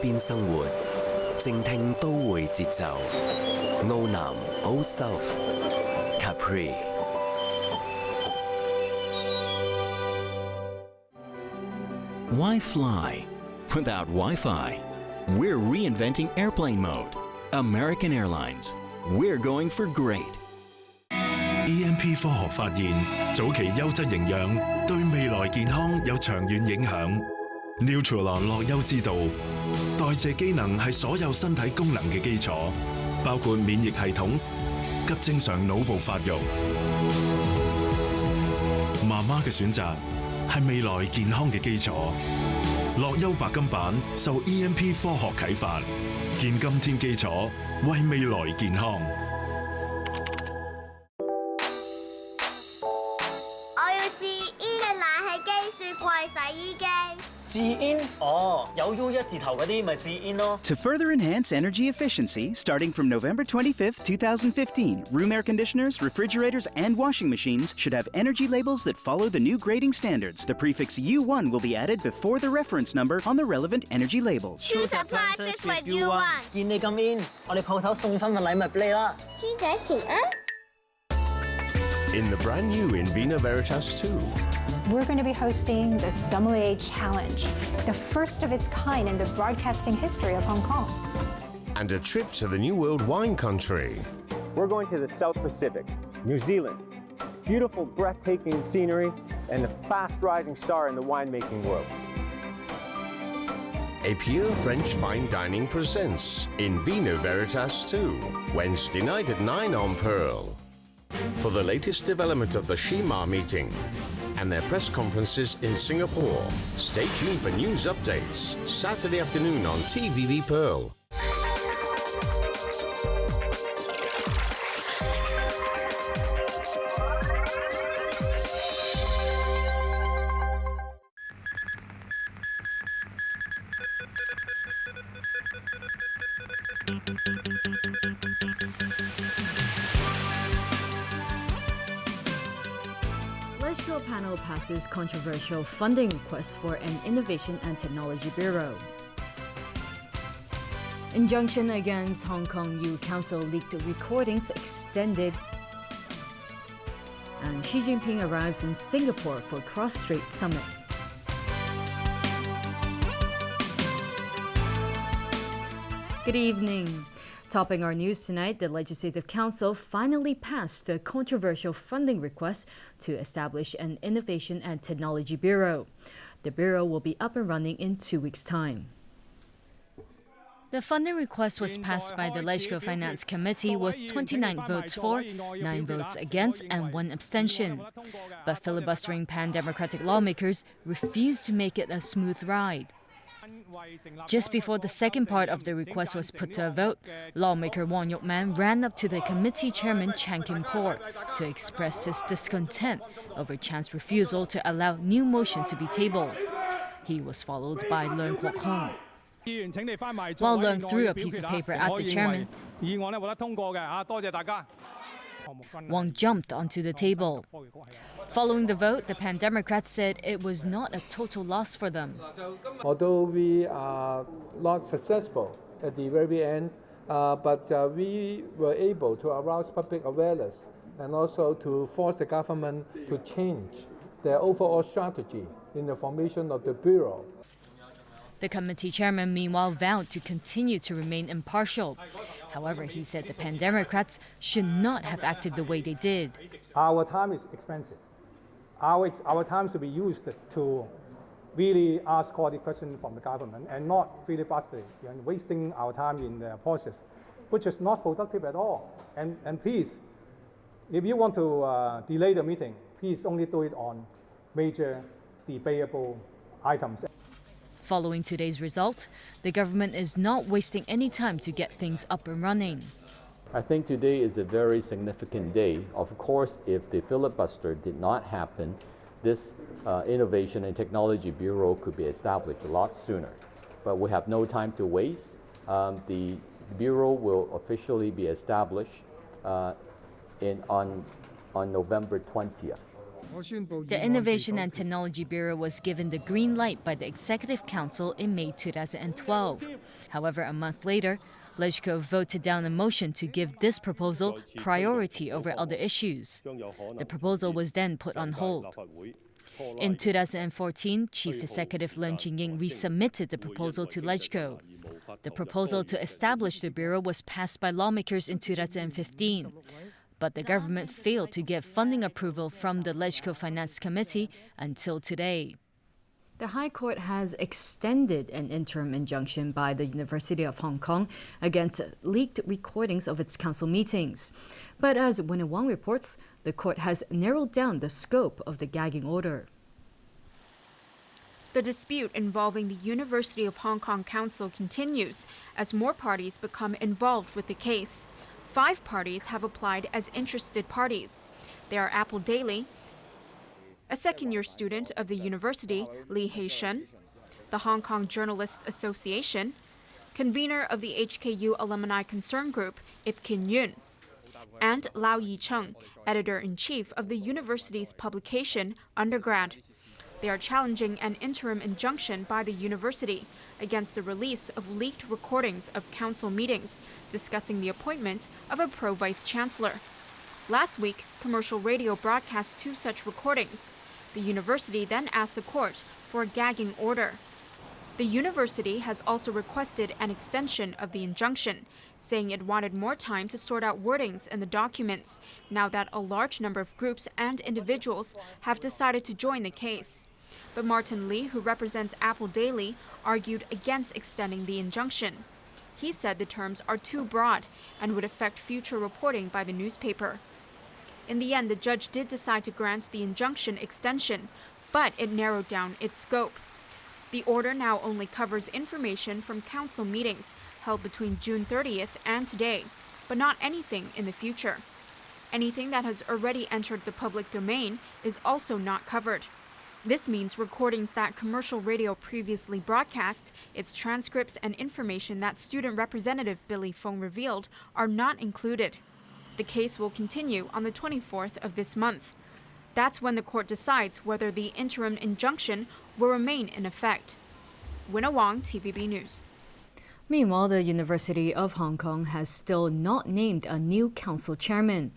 邊生活，靜聽都會節奏。澳南 Old South Capri。Why fly without Wi-Fi? We're reinventing airplane mode. American Airlines. We're going for great. EMP 科學發現，早期優質營養對未來健康有長遠影響。Nutralon 樂優知道，代謝機能係所有身體功能嘅基礎，包括免疫系統及正常腦部發育。媽媽嘅選擇係未來健康嘅基礎。樂優白金版受 EMP 科學啟發，健今天基礎，為未來健康。洗衣機。自煙？哦，有 U 一字頭嗰啲咪自煙咯。To further enhance energy efficiency, starting from November 25th, 2015, room air conditioners, refrigerators, and washing machines should have energy labels that follow the new grading standards. The prefix U1 will be added before the reference number on the relevant energy labels. Choose appliances with U1。見你咁 in， 我哋鋪頭送翻份禮物俾你啦。書寫前啊。In the brand new Evelina Veritas 2. We're going to be hosting the Sommelier Challenge, the first of its kind in the broadcasting history of Hong Kong. And a trip to the New World wine country. We're going to the South Pacific, New Zealand. Beautiful, breathtaking scenery and the fast-rising star in the winemaking world. A Pure French Fine Dining presents Evelina Veritas 2, Wednesday night at 9 on Pearl. For the latest development of the Shima meeting and their press conferences in Singapore, stay tuned for news updates Saturday afternoon on TVB Pearl. Legislative panel passes controversial funding request for an Innovation and Technology Bureau. Injunction against Hong Kong Youth Council leaked recordings extended. And Xi Jinping arrives in Singapore for Cross-Strait Summit. Good evening. Topping our news tonight, the Legislative Council finally passed the controversial funding request to establish an Innovation and Technology Bureau. The Bureau will be up and running in 2 weeks' time. The funding request was passed by the Legislative Finance Committee with 29 votes for, 9 votes against, and 1 abstention. But filibustering pan-democratic lawmakers refused to make it a smooth ride. Just before the second part of the request was put to a vote, lawmaker Wong Yuk-man ran up to the committee chairman Chan Kim-por to express his discontent over Chan's refusal to allow new motions to be tabled. He was followed by Leung Kwok-hung. While Leung threw a piece of paper at the chairman, Wong jumped onto the table. Following the vote, the Pan-Democrats said it was not a total loss for them. Although we are not successful at the very end, but we were able to arouse public awareness and also to force the government to change their overall strategy in the formation of the Bureau. The committee chairman, meanwhile, vowed to continue to remain impartial. However, he said the Pan-Democrats should not have acted the way they did. Our time is expensive. Our time should be used to really ask all the questions from the government and not filibustering and wasting our time in the process, which is not productive at all. And please, if you want to delay the meeting, please only do it on major debatable items. Following today's result, the government is not wasting any time to get things up and running. I think today is a very significant day. Of course, if the filibuster did not happen, this Innovation and Technology Bureau could be established a lot sooner. But we have no time to waste. The Bureau will officially be established on November 20th. The Innovation and Technology Bureau was given the green light by the Executive Council in May 2012. However, a month later, LegCo voted down a motion to give this proposal priority over other issues. The proposal was then put on hold. In 2014, Chief Executive Leung resubmitted the proposal to LegCo. The proposal to establish the bureau was passed by lawmakers in 2015. But the government failed to get funding approval from the LegCo Finance Committee until today. The High Court has extended an interim injunction by the University of Hong Kong against leaked recordings of its council meetings. But as Wang reports, the court has narrowed down the scope of the gagging order. The dispute involving the University of Hong Kong Council continues as more parties become involved with the case. 5 parties have applied as interested parties. They are Apple Daily, a second-year student of the university, Li Hei-shen, the Hong Kong Journalists Association, convener of the HKU Alumni Concern Group, Ip Kin Yun, and Lau Yicheng, editor-in-chief of the university's publication, Undergrad. They are challenging an interim injunction by the university against the release of leaked recordings of council meetings discussing the appointment of a pro-vice-chancellor. Last week, commercial radio broadcast 2 such recordings. The university then asked the court for a gagging order. The university has also requested an extension of the injunction, saying it wanted more time to sort out wordings in the documents, now that a large number of groups and individuals have decided to join the case. But Martin Lee, who represents Apple Daily, argued against extending the injunction. He said the terms are too broad and would affect future reporting by the newspaper. In the end, the judge did decide to grant the injunction extension, but it narrowed down its scope. The order now only covers information from council meetings held between June 30th and today, but not anything in the future. Anything that has already entered the public domain is also not covered. This means recordings that commercial radio previously broadcast, its transcripts and information that student representative Billy Fong revealed are not included. The case will continue on the 24th of this month. That's when the court decides whether the interim injunction will remain in effect. Wang, TVB News. Meanwhile, the University of Hong Kong has still not named a new council chairman.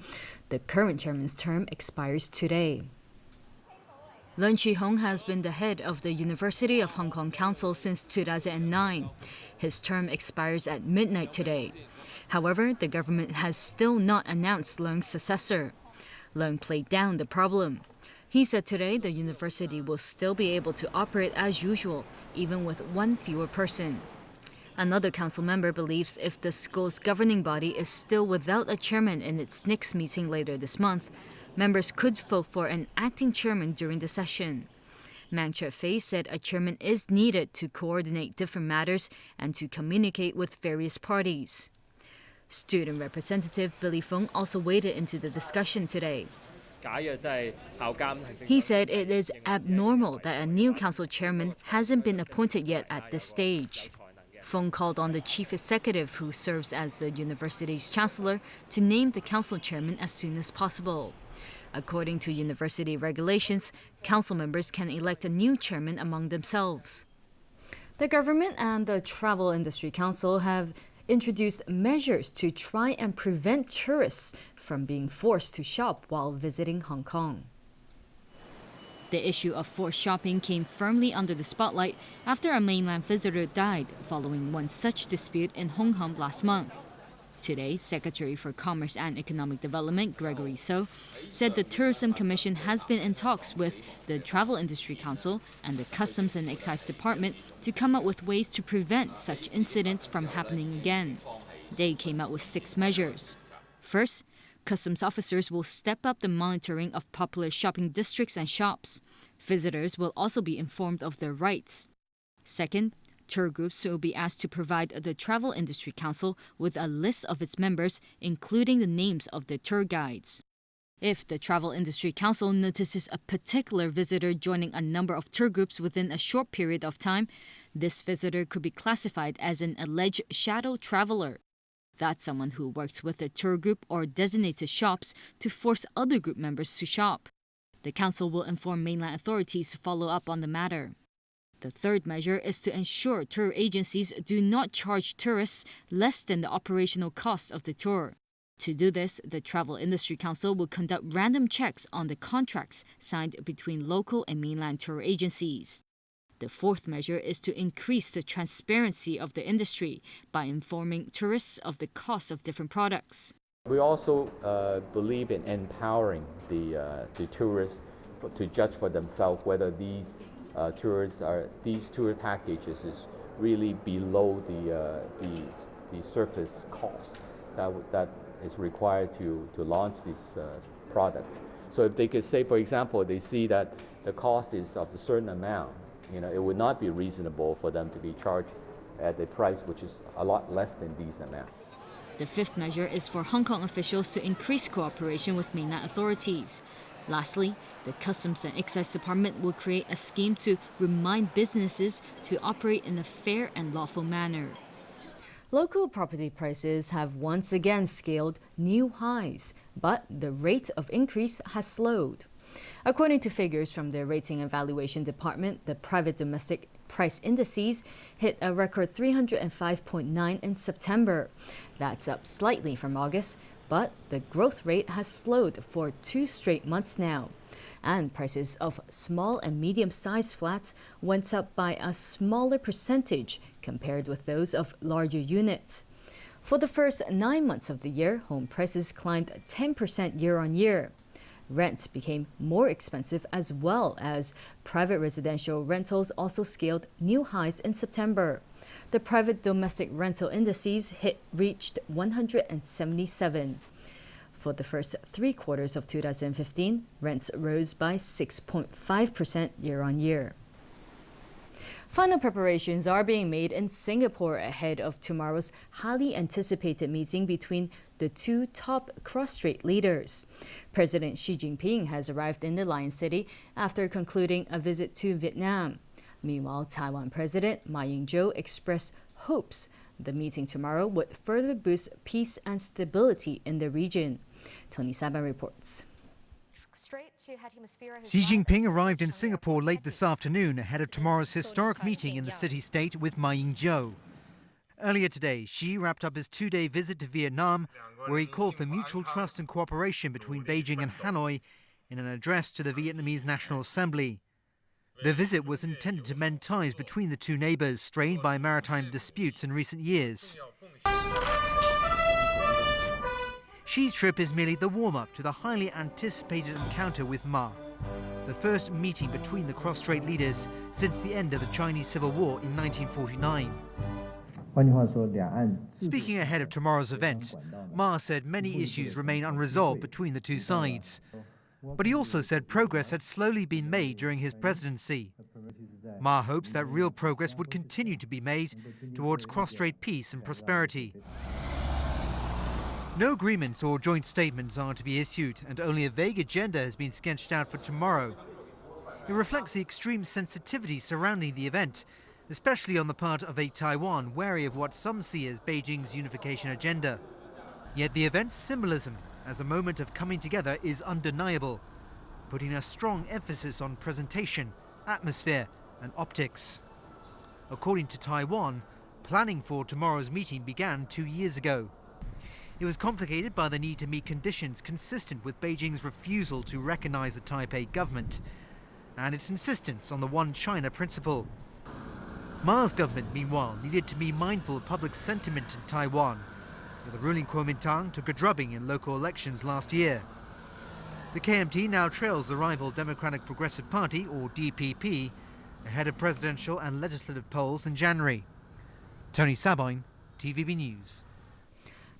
The current chairman's term expires today. Leung Chi-hung has been the head of the University of Hong Kong Council since 2009. His term expires at midnight today. However, the government has still not announced Leung's successor. Leung played down the problem. He said today the university will still be able to operate as usual, even with 1 fewer person. Another council member believes if the school's governing body is still without a chairman in its next meeting later this month, members could vote for an acting chairman during the session. Mang Che-fei said a chairman is needed to coordinate different matters and to communicate with various parties. Student Representative Billy Fong also waded into the discussion today. He said it is abnormal that a new council chairman hasn't been appointed yet at this stage. Fong called on the chief executive, who serves as the university's chancellor, to name the council chairman as soon as possible. According to university regulations, council members can elect a new chairman among themselves. The government and the Travel Industry Council have introduced measures to try and prevent tourists from being forced to shop while visiting Hong Kong. The issue of forced shopping came firmly under the spotlight after a mainland visitor died following one such dispute in Hong Kong last month. Today, Secretary for Commerce and Economic Development Gregory So said the Tourism Commission has been in talks with the Travel Industry Council and the Customs and Excise Department to come up with ways to prevent such incidents from happening again. They came out with 6 measures. First, customs officers will step up the monitoring of popular shopping districts and shops. Visitors will also be informed of their rights. Second, tour groups will be asked to provide the Travel Industry Council with a list of its members, including the names of the tour guides. If the Travel Industry Council notices a particular visitor joining a number of tour groups within a short period of time, this visitor could be classified as an alleged shadow traveler. That's someone who works with a tour group or designated shops to force other group members to shop. The council will inform mainland authorities to follow up on the matter. The third measure is to ensure tour agencies do not charge tourists less than the operational cost of the tour. To do this, the Travel Industry Council will conduct random checks on the contracts signed between local and mainland tour agencies. The fourth measure is to increase the transparency of the industry by informing tourists of the cost of different products. We also believe in empowering the tourists to judge for themselves whether these tour packages is really below the surface cost that is required to launch these products. So if they could say, for example, they see that the cost is of a certain amount, it would not be reasonable for them to be charged at a price which is a lot less than these amounts. The fifth measure is for Hong Kong officials to increase cooperation with mainland authorities. Lastly, the Customs and Excise Department will create a scheme to remind businesses to operate in a fair and lawful manner. Local property prices have once again scaled new highs, but the rate of increase has slowed. According to figures from the Rating and Valuation Department, the private domestic price indices hit a record 305.9 in September. That's up slightly from August, but the growth rate has slowed for 2 straight months now. And prices of small and medium-sized flats went up by a smaller percentage compared with those of larger units. For the first 9 months of the year, home prices climbed 10% year-on-year. Rent became more expensive as well as private residential rentals also scaled new highs in September. The private domestic rental indices reached 177. For the first 3 quarters of 2015, rents rose by 6.5% year-on-year. Final preparations are being made in Singapore ahead of tomorrow's highly anticipated meeting between the two top cross-strait leaders. President Xi Jinping has arrived in the Lion City after concluding a visit to Vietnam. Meanwhile, Taiwan President Ma Ying-jeou expressed hopes the meeting tomorrow would further boost peace and stability in the region. Tony Saban reports. Xi Jinping arrived in Singapore late this afternoon ahead of tomorrow's historic meeting in the city-state with Ma Ying-jeou. Earlier today, Xi wrapped up his 2-day visit to Vietnam, where he called for mutual trust and cooperation between Beijing and Hanoi in an address to the Vietnamese National Assembly. The visit was intended to mend ties between the two neighbors strained by maritime disputes in recent years. Xi's trip is merely the warm-up to the highly anticipated encounter with Ma, the first meeting between the cross-strait leaders since the end of the Chinese Civil War in 1949. Speaking ahead of tomorrow's event, Ma said many issues remain unresolved between the two sides. But he also said progress had slowly been made during his presidency. Ma hopes that real progress would continue to be made towards cross-strait peace and prosperity. No agreements or joint statements are to be issued, and only a vague agenda has been sketched out for tomorrow. It reflects the extreme sensitivity surrounding the event, especially on the part of a Taiwan wary of what some see as Beijing's unification agenda. Yet the event's symbolism as a moment of coming together is undeniable, putting a strong emphasis on presentation, atmosphere and optics. According to Taiwan, planning for tomorrow's meeting began 2 years ago. It was complicated by the need to meet conditions consistent with Beijing's refusal to recognize the Taipei government and its insistence on the One China principle. Ma's government, meanwhile, needed to be mindful of public sentiment in Taiwan, where the ruling Kuomintang took a drubbing in local elections last year. The KMT now trails the rival Democratic Progressive Party, or DPP, ahead of presidential and legislative polls in January. Tony Sabine, TVB News.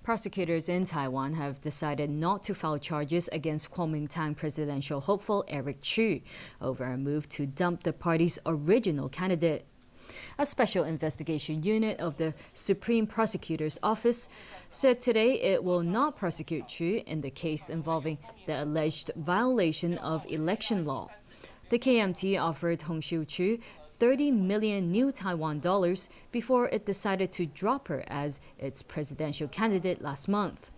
Prosecutors in Taiwan have decided not to file charges against Kuomintang presidential hopeful Eric Chu over a move to dump the party's original candidate. A special investigation unit of the Supreme Prosecutor's Office said today it will not prosecute Chu in the case involving the alleged violation of election law. The KMT offered Hong Xiu-chu 30 million new Taiwan dollars before it decided to drop her as its presidential candidate last month.